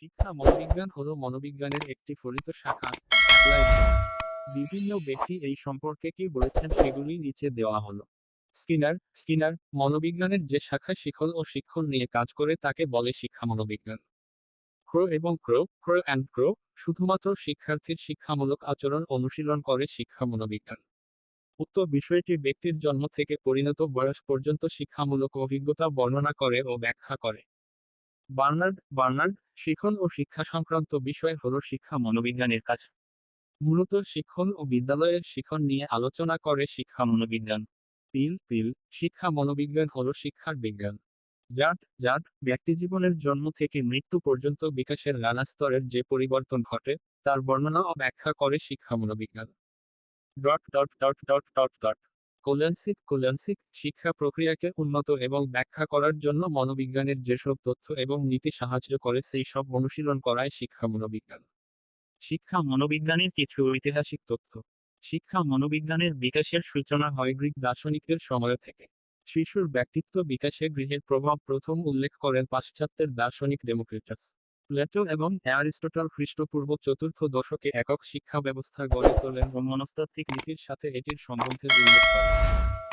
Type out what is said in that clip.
শিক্ষা মনোবিজ্ঞান হলো মনোবিজ্ঞানের একটি ফলিত শাখা, অ্যাপ্লাইড সায়েন্স। বিভিন্ন ব্যক্তি এই সম্পর্কে কি বলেছেন সেগুলি নিচে দেওয়া হলো। স্কিনার মনোবিজ্ঞানের যে শাখা শিখন ও শিক্ষণ নিয়ে কাজ করে তাকে বলে শিক্ষা মনোবিজ্ঞান। ক্রো শুধুমাত্র শিক্ষার্থীর শিক্ষামূলক আচরণ অনুশীলন করে শিক্ষা মনোবিজ্ঞান। উক্ত বিষয়টি ব্যক্তির জন্ম থেকে পরিণত বয়স পর্যন্ত শিক্ষামূলক অভিজ্ঞতা বর্ণনা করে ও ব্যাখ্যা করে। বার্নার্ড শিখন ও শিক্ষা সংক্রান্ত বিষয় হলো শিক্ষা মনোবিজ্ঞানের কাজ। মূলত শিক্ষণ ও বিদ্যালয়ের শিখন নিয়ে আলোচনা করে শিক্ষা মনোবিজ্ঞান। পিল শিক্ষা মনোবিজ্ঞান হলো শিক্ষার বিজ্ঞান। যার ব্যক্তিজীবনের জন্ম থেকে মৃত্যু পর্যন্ত বিকাশের নানা স্তরের যে পরিবর্তন ঘটে তার বর্ণনা ও ব্যাখ্যা করে শিক্ষা মনোবিজ্ঞান। Dot dot dot dot dot dot কোলানসিক শিক্ষা প্রক্রিয়াকে উন্নত এবং ব্যাখ্যা করার জন্য মনোবিজ্ঞানের যেসব তথ্য এবং নীতি সাহায্য করে সেই সব অনুশীলন করায় শিক্ষা মনোবিজ্ঞান। শিক্ষা মনোবিজ্ঞানের কিছু ঐতিহাসিক তথ্য। শিক্ষা মনোবিজ্ঞানের বিকাশের সূচনা হয় গ্রিক দার্শনিকদের সময় থেকে। শিশুর ব্যক্তিত্ব বিকাশে গৃহের প্রভাব প্রথম উল্লেখ করেন পাশ্চাত্যের দার্শনিক ডেমোক্রিটাস। প্লেটো এবং অ্যারিস্টটল খ্রিস্টপূর্ব চতুর্থ দশকে একক শিক্ষা ব্যবস্থা গড়ে তোলেন ও মনস্তাত্ত্বিক নীতির সাথে এটির সম্বন্ধের উল্লেখ করেন।